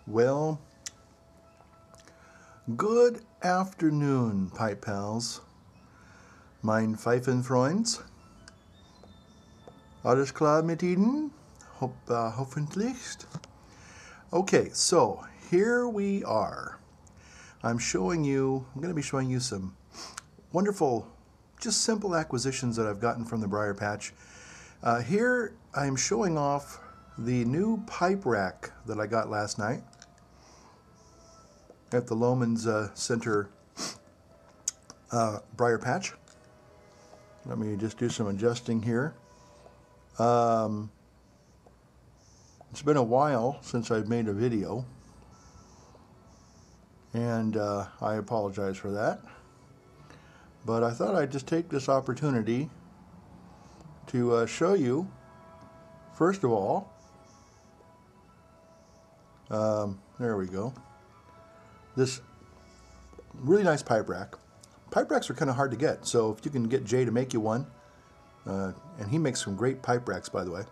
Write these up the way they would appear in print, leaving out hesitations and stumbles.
Well, good afternoon, Pipe Pals. Mein Pfeifenfreunds. Alles klar mit Ihnen? Hoffentlich. Okay, so here we are. I'm going to be showing you some wonderful, just simple acquisitions that I've gotten from the Briar Patch. Here I'm showing off the new pipe rack that I got last night at the Loman's Center Briar Patch. Let me just do some adjusting here. It's been a while since I've made a video, and I apologize for that. But I thought I'd just take this opportunity to show you, first of all, there we go, this really nice pipe rack. Pipe racks are kind of hard to get, so if you can get Jay to make you one, and he makes some great pipe racks, by the way.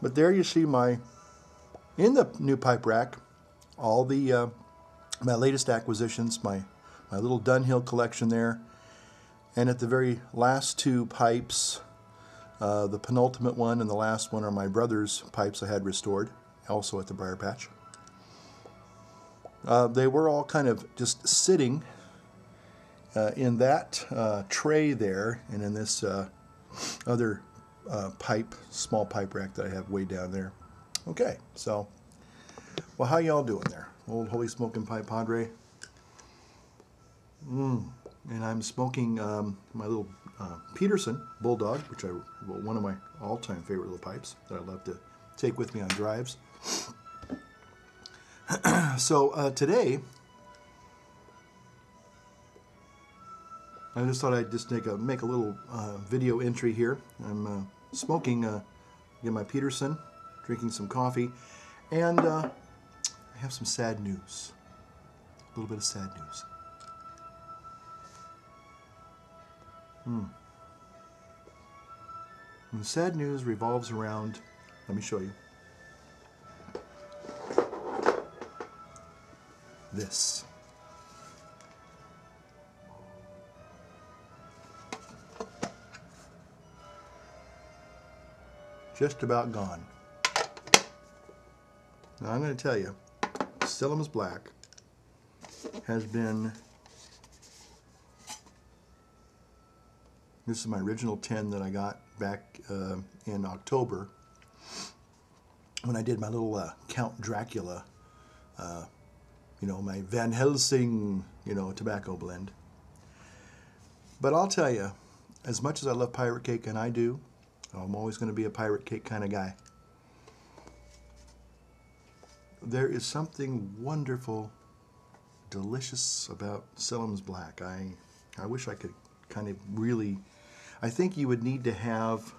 But there you see in the new pipe rack, all the my latest acquisitions, my little Dunhill collection there, and at the very last two pipes, the penultimate one and the last one are my brother's pipes I had restored, also at the Briar Patch. They were all kind of just sitting in that tray there, and in this other small pipe rack that I have way down there. Okay, so, well, how y'all doing there? Old Holy Smoking Pipe Padre. And I'm smoking my little Peterson Bulldog, which one of my all-time favorite little pipes that I love to take with me on drives. So today, I just thought I'd just make a little video entry here. I'm smoking again my Peterson, drinking some coffee, and I have some sad news. A little bit of sad news. And the sad news revolves around, let me show you, this. Just about gone. Now I'm going to tell you, Selim's Black has been, this is my original 10 that I got back in October when I did my little Count Dracula, my Van Helsing, tobacco blend. But I'll tell you, as much as I love pirate cake, and I do, I'm always going to be a pirate cake kind of guy, there is something wonderful, delicious about Selim's Black. I wish I could kind of really, I think you would need to have,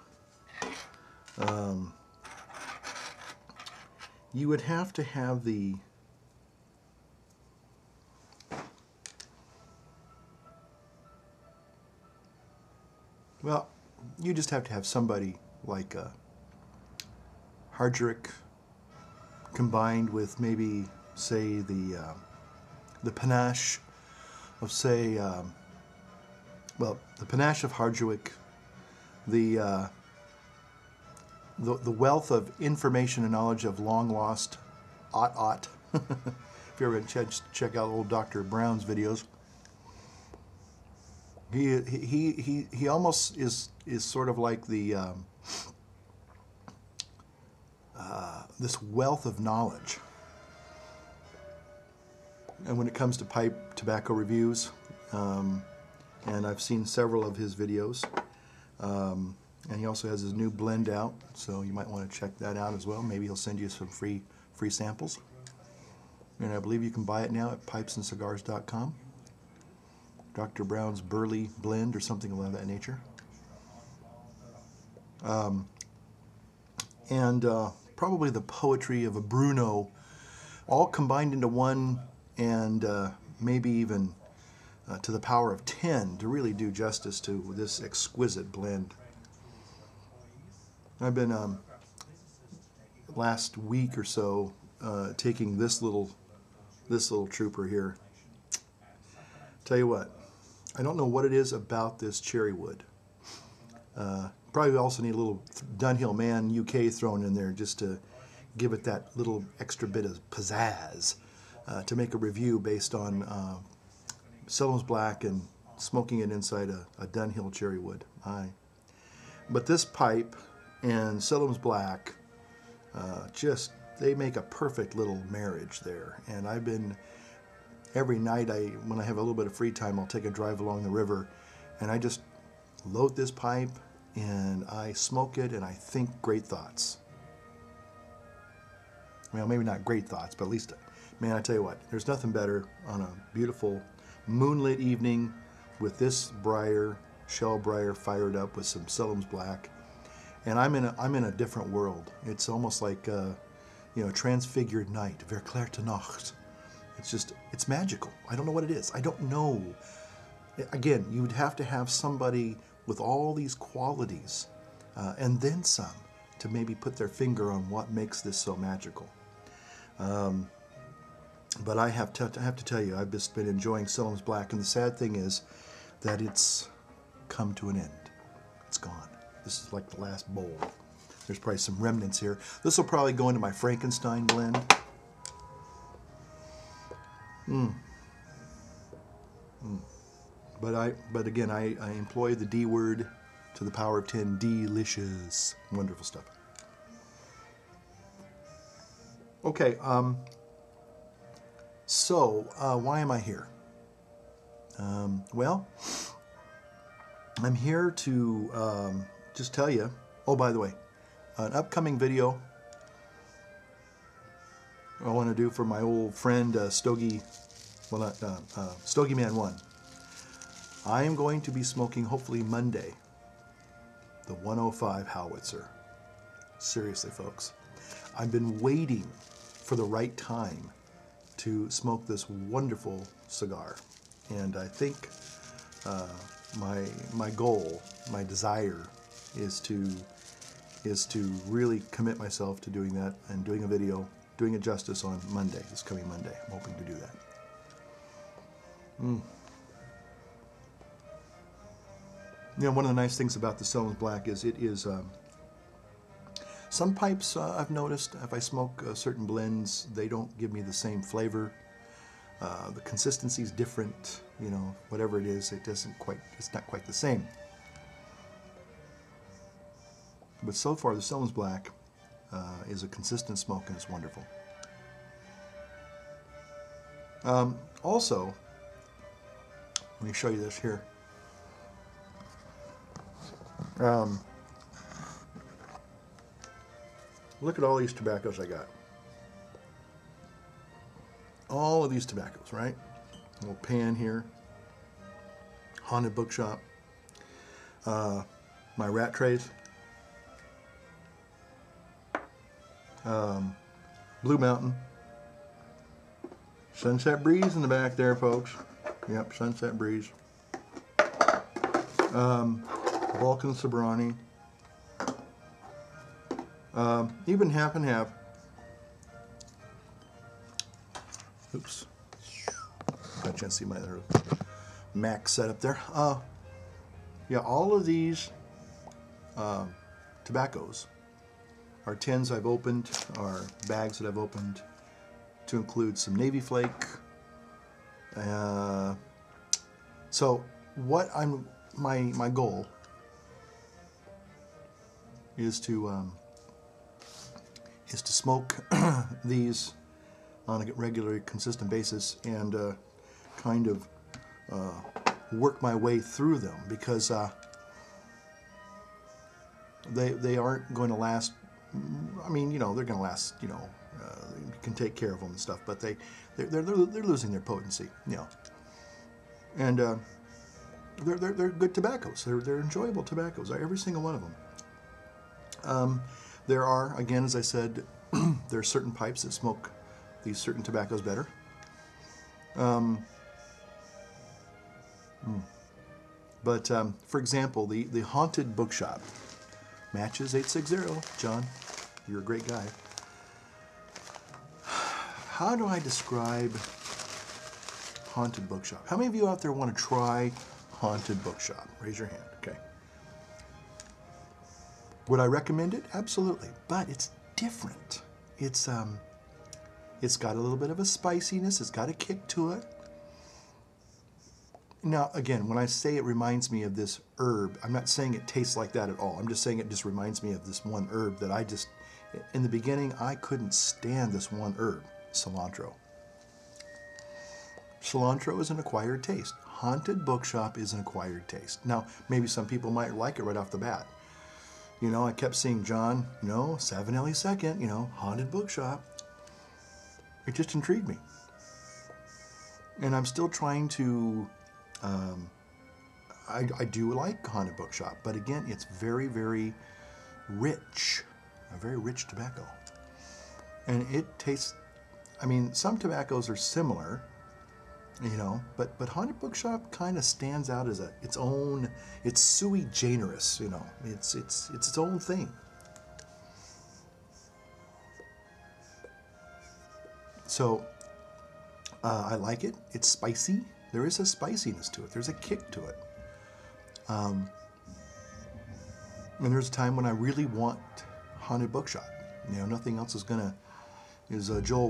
you would have to have the, well, you just have to have somebody like Hardrick combined with maybe, say, the panache of, say, well, the panache of Hardrick, the wealth of information and knowledge of long lost Ott. If you're ever going to check out old Dr. Brown's videos. He almost is sort of like the this wealth of knowledge. And when it comes to pipe tobacco reviews, and I've seen several of his videos, and he also has his new blend out, so you might want to check that out as well. Maybe he'll send you some free samples. And I believe you can buy it now at pipesandscigars.com. Dr. Brown's Burley Blend or something of that nature. And probably the poetry of a Bruno, all combined into one, and maybe even to the power of 10 to really do justice to this exquisite blend. I've been last week or so taking this little trooper here. Tell you what, I don't know what it is about this cherry wood. Probably also need a little Dunhill Man UK thrown in there just to give it that little extra bit of pizzazz to make a review based on Seldom's Black and smoking it inside a Dunhill cherry wood. But this pipe and Seldom's Black, they make a perfect little marriage there. And I've been, every night when I have a little bit of free time, I'll take a drive along the river and I just load this pipe and I smoke it and I think great thoughts. Well, maybe not great thoughts, but at least, man, I tell you what, there's nothing better on a beautiful moonlit evening with this shell briar fired up with some Seldom's Black, and I'm in a different world. It's almost like transfigured night, verklärte Nacht. It's magical. I don't know what it is. I don't know. Again, you'd have to have somebody with all these qualities and then some to maybe put their finger on what makes this so magical. But I have to tell you, I've just been enjoying Seldom's Black, and the sad thing is that it's come to an end. It's gone. This is like the last bowl. There's probably some remnants here. This will probably go into my Frankenstein blend. But again, I employ the D word to the power of 10. Delicious. Wonderful stuff. Okay, so why am I here? Well, I'm here to just tell you, oh, by the way, an upcoming video I want to do for my old friend Stogie Man 1. I am going to be smoking, hopefully Monday, the 105 Howitzer. Seriously, folks. I've been waiting for the right time to smoke this wonderful cigar. And I think my goal, my desire, is to really commit myself to doing that and doing a video, doing it justice on Monday, this coming Monday. I'm hoping to do that. One of the nice things about the Seldom's Black is it is, some pipes I've noticed, if I smoke certain blends, they don't give me the same flavor. The consistency is different, whatever it is, it's not quite the same. But so far, the Seldom's Black is a consistent smoke and it's wonderful. Also, let me show you this here. Look at all these tobaccos I got. All of these tobaccos, right? A little pan here. Haunted Bookshop. My rat trays. Blue Mountain. Sunset Breeze in the back there, folks. Yep, Sunset Breeze. Vulcan Sobrani. Even half and half. Oops. Got a chance to see my other Mac setup there. Yeah, all of these tobaccos are tins I've opened, are bags that I've opened, to include some Navy Flake. So what my goal is to smoke these on a regular, consistent basis and kind of work my way through them, because they aren't going to last. I mean, they're going to last. You can take care of them and stuff, but they're losing their potency. And they're good tobaccos. They're enjoyable tobaccos. Every single one of them. There are, again, as I said, there are certain pipes that smoke these certain tobaccos better. But for example, the Haunted Bookshop, Matches 860, John, you're a great guy. how do I describe Haunted Bookshop? How many of you out there want to try Haunted Bookshop? Raise your hand, okay. Would I recommend it? Absolutely, but it's different. It's got a little bit of a spiciness, it's got a kick to it. Now, again, when I say it reminds me of this herb, I'm not saying it tastes like that at all. I'm just saying it just reminds me of this one herb that I just, in the beginning, I couldn't stand this one herb, cilantro. Cilantro is an acquired taste. Haunted Bookshop is an acquired taste. Now, maybe some people might like it right off the bat. You know, I kept seeing John, you know, Savinelli second, you know, Haunted Bookshop. It just intrigued me. And I'm still trying to, I do like Haunted Bookshop, but again, it's very, very rich, a very rich tobacco. And it tastes, I mean, some tobaccos are similar, you know, but Haunted Bookshop kind of stands out as its own, it's sui generis, you know, it's its own thing. So I like it. It's spicy. There is a spiciness to it. There's a kick to it. And there's a time when I really want Haunted Bookshop. You know, nothing else is gonna, as Joel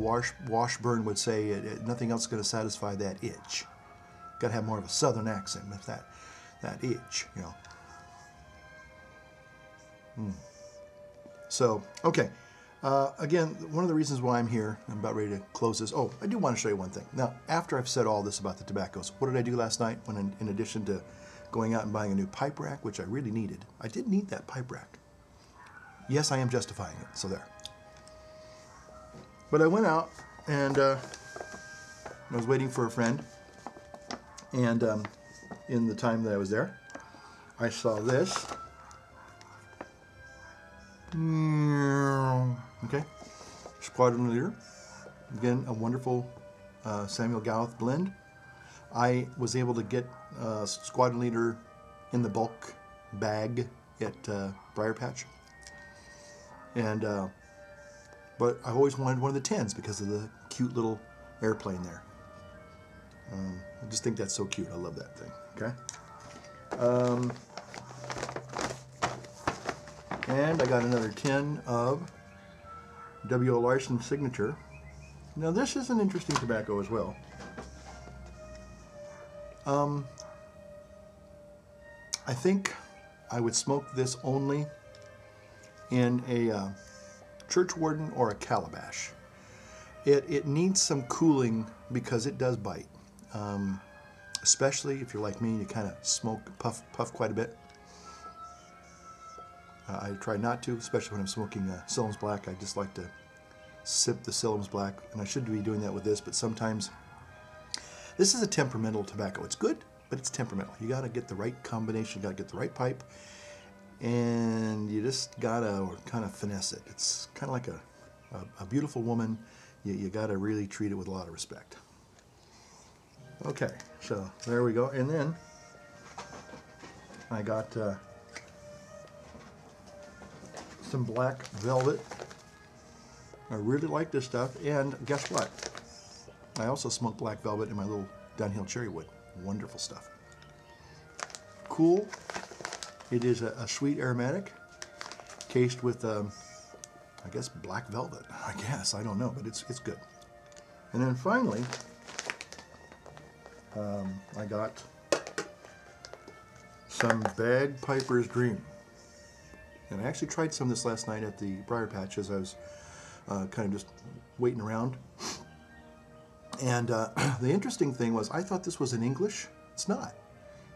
Washburn would say, nothing else is gonna satisfy that itch. Got to have more of a southern accent with that itch, you know. So, okay. Again, one of the reasons why I'm here, I'm about ready to close this. Oh, I do want to show you one thing. Now, after I've said all this about the tobaccos, what did I do last night when in addition to going out and buying a new pipe rack, which I really needed? I did need that pipe rack. Yes, I am justifying it, so there. But I went out and I was waiting for a friend, and in the time that I was there, I saw this. Okay, Squadron Leader. Again, a wonderful Samuel Gawith blend. I was able to get Squadron Leader in the bulk bag at Briar Patch. And, but I always wanted one of the 10s because of the cute little airplane there. I just think that's so cute. I love that thing, okay? And I got another tin of W.O. Larson Signature. Now this is an interesting tobacco as well. I think I would smoke this only in a church warden or a calabash. It needs some cooling because it does bite. Especially if you're like me, you kind of smoke, puff quite a bit. I try not to, especially when I'm smoking Silms Black. I just like to sip the Silms Black, and I should be doing that with this, but sometimes this is a temperamental tobacco. It's good, but it's temperamental. You got to get the right combination, you got to get the right pipe, and you just got to kind of finesse it. It's kind of like a beautiful woman. You got to really treat it with a lot of respect. Okay, so there we go. And then I got some black velvet. I really like this stuff, and guess what? I also smoke black velvet in my little Dunhill cherry wood. Wonderful stuff. Cool. It is a sweet aromatic, cased with, I guess, black velvet. I guess, I don't know, but it's good. And then finally, I got some Bagpiper's Dream. And I actually tried some of this last night at the Briar Patch as I was kind of just waiting around. And the interesting thing was I thought this was an English. It's not.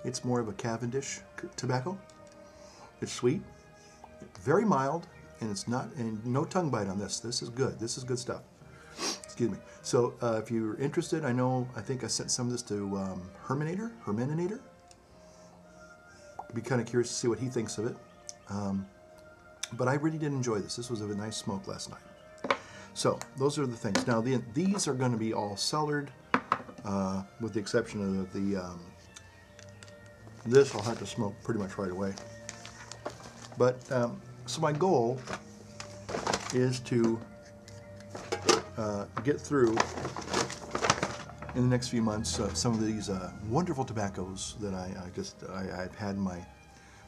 It's more of a Cavendish tobacco. It's sweet, very mild, and it's not, and no tongue bite on this. This is good. This is good stuff. Excuse me. So if you're interested, I think I sent some of this to Herminator. I'd be kind of curious to see what he thinks of it. But I really did enjoy this. This was a nice smoke last night. So those are the things. Now these are going to be all cellared, with the exception of the this I'll have to smoke pretty much right away. But so my goal is to get through in the next few months some of these wonderful tobaccos that I've had in my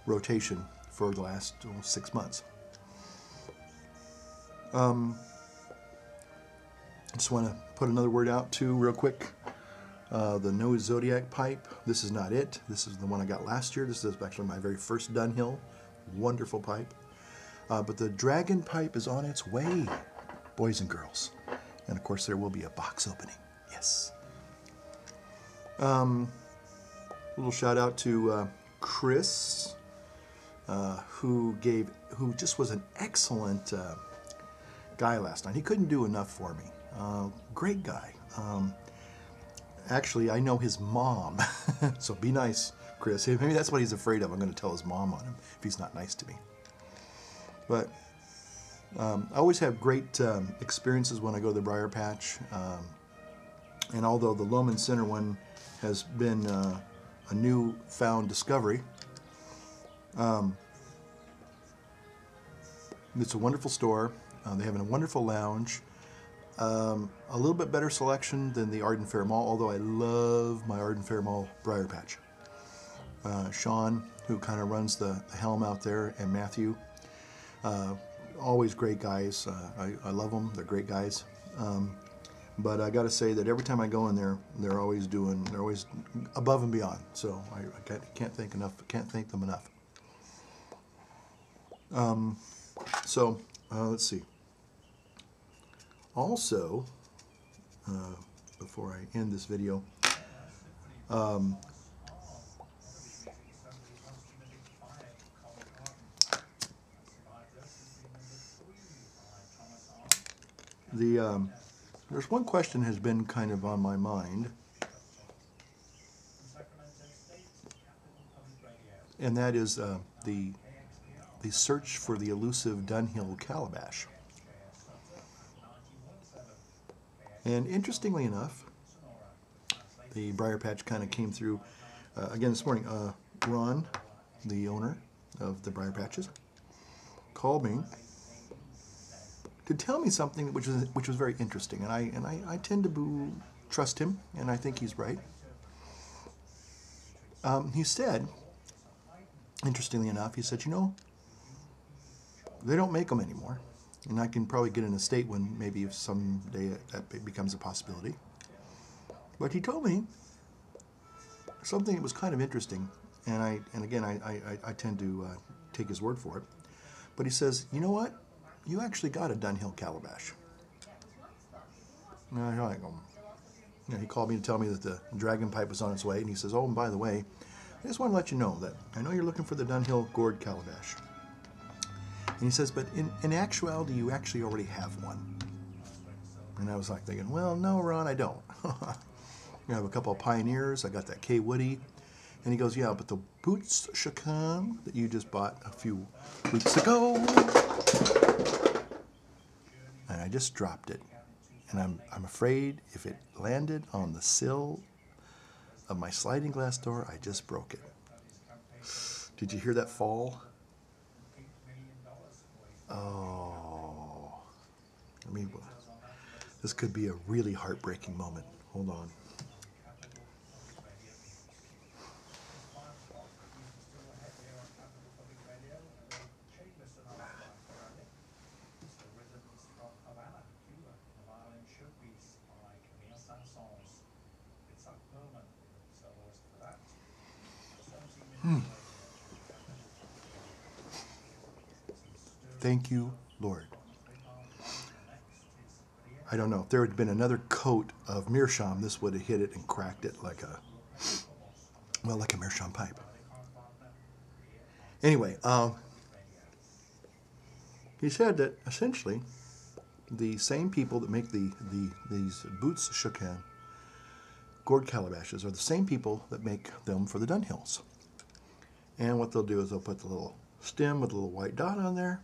rotation for the last 6 months. I just want to put another word out too real quick. The No Zodiac pipe, this is not it. This is the one I got last year. This is actually my very first Dunhill. Wonderful pipe. But the Dragon pipe is on its way, boys and girls. And of course there will be a box opening. Yes. A little shout out to Chris, who just was an excellent guy last night. He couldn't do enough for me. Great guy. Actually, I know his mom, so be nice, Chris. Maybe that's what he's afraid of. I'm going to tell his mom on him if he's not nice to me. But I always have great experiences when I go to the Briar Patch. And although the Loman Center one has been a new-found discovery, it's a wonderful store. They have a wonderful lounge. A little bit better selection than the Arden Fair Mall, although I love my Arden Fair Mall Briar Patch. Sean, who kind of runs the helm out there, and Matthew, always great guys. I love them. They're great guys. But I got to say that every time I go in there, they're always above and beyond. So I can't thank them enough. Let's see. Also, before I end this video, there's one question has been kind of on my mind, and that is the search for the elusive Dunhill calabash. And interestingly enough, the Briar Patch kind of came through again this morning. Ron, the owner of the Briar Patches, called me to tell me something which was very interesting, and I tend to trust him, and I think he's right. He said, interestingly enough, he said, you know, they don't make them anymore. And I can probably get in a state when maybe if someday that becomes a possibility. But he told me something that was kind of interesting, and again I tend to take his word for it. But he says, you know what? You actually got a Dunhill calabash. And I go, you know, he called me to tell me that the Dragon pipe was on its way, and he says, oh, and by the way, I just want to let you know that I know you're looking for the Dunhill gourd calabash. And he says, but in actuality, you actually already have one. And I was like thinking, well, no, Ron, I don't. I have a couple of Pioneers. I got that K. Woody. And he goes, yeah, but the Boots Chacon that you just bought a few weeks ago. And I just dropped it. And I'm afraid if it landed on the sill of my sliding glass door, I just broke it. Did you hear that fall? Oh, I mean, this could be a really heartbreaking moment. Hold on. Thank you, Lord. I don't know. If there had been another coat of meerschaum, this would have hit it and cracked it like a meerschaum pipe. Anyway, he said that essentially the same people that make these Boots Chacon gourd calabashes are the same people that make them for the Dunhills. And what they'll do is they'll put the little stem with a little white dot on there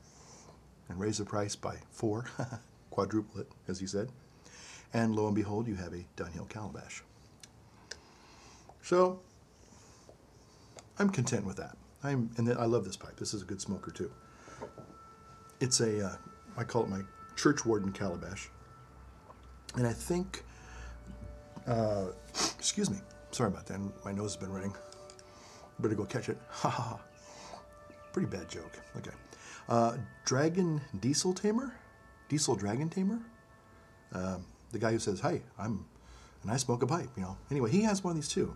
and raise the price by 4, quadruple it, as he said. And lo and behold, you have a Dunhill calabash. So I'm content with that. And I love this pipe. This is a good smoker too. It's I call it my church warden calabash. And I think, excuse me, sorry about that, my nose has been running. Better go catch it. Ha ha ha. Pretty bad joke. Okay. Dragon Diesel Tamer? Diesel Dragon Tamer? The guy who says, "Hey, and I smoke a pipe," you know. Anyway, he has one of these too.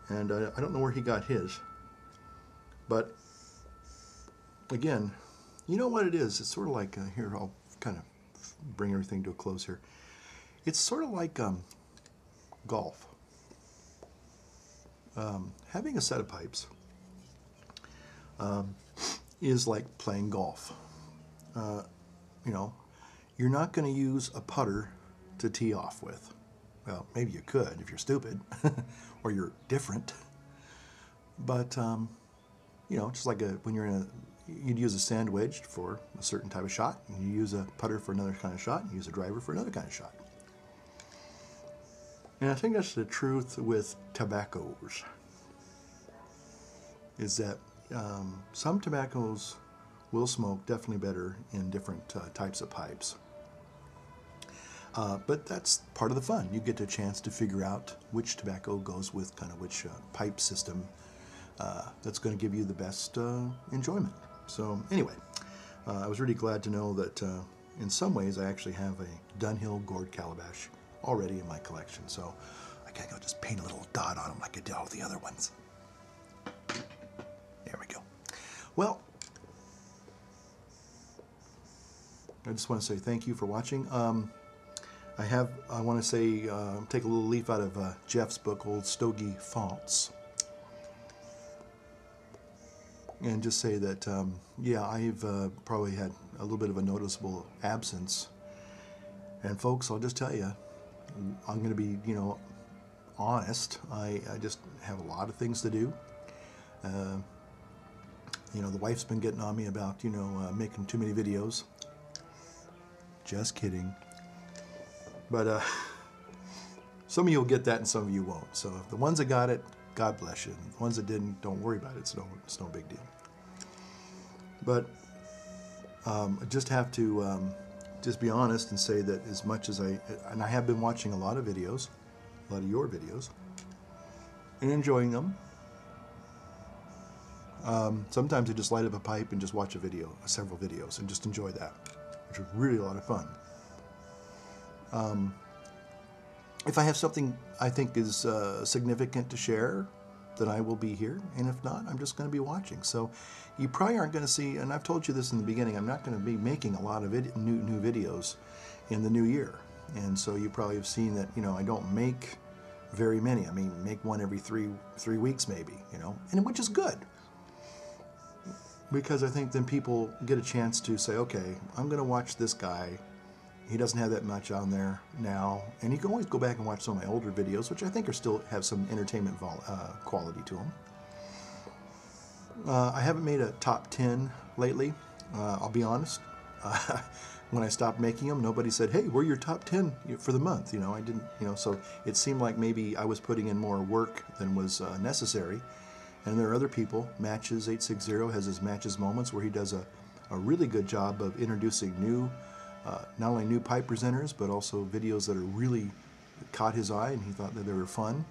And I don't know where he got his. But, again, you know what it is? It's sort of like, here, I'll kind of bring everything to a close here. It's sort of like golf. Having a set of pipes is like playing golf. You know, you're not going to use a putter to tee off with. Well, maybe you could if you're stupid or you're different. But, you know, just like when you're you'd use a sand wedge for a certain type of shot, and you use a putter for another kind of shot, and you use a driver for another kind of shot. And I think that's the truth with tobaccos, is that some tobaccos will smoke definitely better in different types of pipes. But that's part of the fun. You get a chance to figure out which tobacco goes with kind of which pipe system that's going to give you the best enjoyment. So anyway, I was really glad to know that in some ways I actually have a Dunhill gourd calabash already in my collection. So I can go just paint a little dot on them like I did all the other ones. There we go. Well, I just want to say thank you for watching. I want to say, take a little leaf out of Jeff's book, Old Stogie Thoughts, and just say that, yeah, I've probably had a little bit of a noticeable absence. And folks, I'll just tell you, I'm going to be, you know, honest. I just have a lot of things to do. You know, the wife's been getting on me about, you know, making too many videos. Just kidding. But some of you will get that and some of you won't. So the ones that got it, God bless you. The ones that didn't, don't worry about it. It's no big deal. But I just have to just be honest and say that as much as I have been watching a lot of videos, a lot of your videos, and enjoying them. Sometimes I just light up a pipe and just watch several videos, and just enjoy that, which is really a lot of fun. If I have something I think is significant to share, then I will be here, and if not, I'm just going to be watching. So you probably aren't going to see, and I've told you this in the beginning, I'm not going to be making a lot of new videos in the new year. And so you probably have seen that, you know, I don't make very many. I mean, make one every three weeks maybe, you know, and which is good. Because I think then people get a chance to say, okay, I'm going to watch this guy. He doesn't have that much on there now. And you can always go back and watch some of my older videos, which I think are still have some entertainment quality to them. I haven't made a top 10 lately. I'll be honest. When I stopped making them, nobody said, hey, we're your top 10 for the month. You know, I didn't, you know, so it seemed like maybe I was putting in more work than was necessary. And there are other people. Matches 860 has his Matches Moments, where he does a really good job of introducing new, not only new pipe presenters, but also videos that are really caught his eye, and he thought that they were fun.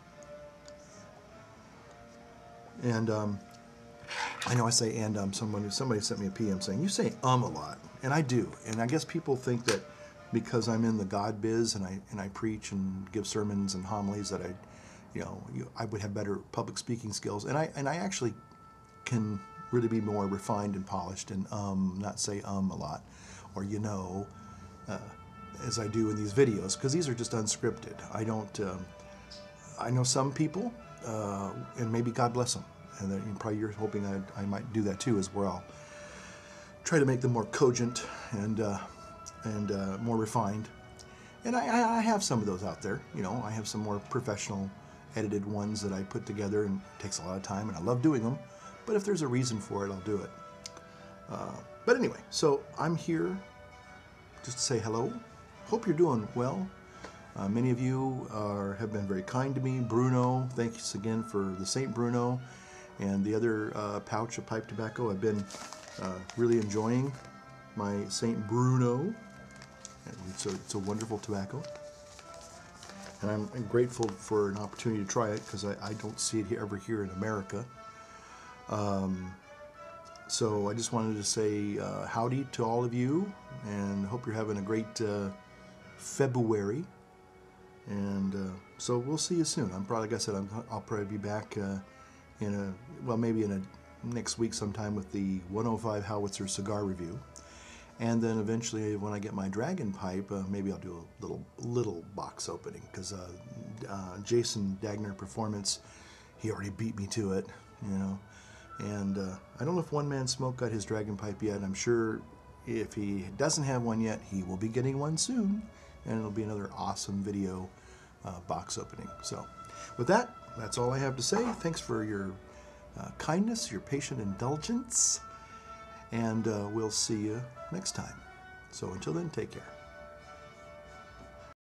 And I know I say somebody sent me a PM saying, you say a lot, and I do. And I guess people think that because I'm in the God biz and I preach and give sermons and homilies that I would have better public speaking skills, and I actually can really be more refined and polished and not say a lot, or as I do in these videos, because these are just unscripted. I don't. I know some people, and maybe God bless them, and probably you're hoping that I might do that too as well. Try to make them more cogent and more refined, and I have some of those out there. You know, I have some more professional edited ones that I put together, and it takes a lot of time, and I love doing them, but if there's a reason for it, I'll do it. But anyway, so I'm here just to say hello. Hope you're doing well. Many of you have been very kind to me. Bruno, thanks again for the St. Bruno and the other pouch of pipe tobacco. I've been really enjoying my St. Bruno. It's a wonderful tobacco. And I'm grateful for an opportunity to try it because I don't see it ever here in America. So I just wanted to say howdy to all of you, and hope you're having a great February. And so we'll see you soon. Like I said, I'll probably be back maybe in next week sometime with the 105 Howitzer cigar review. And then eventually, when I get my dragon pipe, maybe I'll do a little box opening, because Jason Dagner Performance, he already beat me to it, you know. And I don't know if One Man Smoke got his dragon pipe yet. I'm sure if he doesn't have one yet, he will be getting one soon, and it'll be another awesome video box opening. So with that, that's all I have to say. Thanks for your kindness, your patient indulgence, and we'll see you next time. So until then, take care.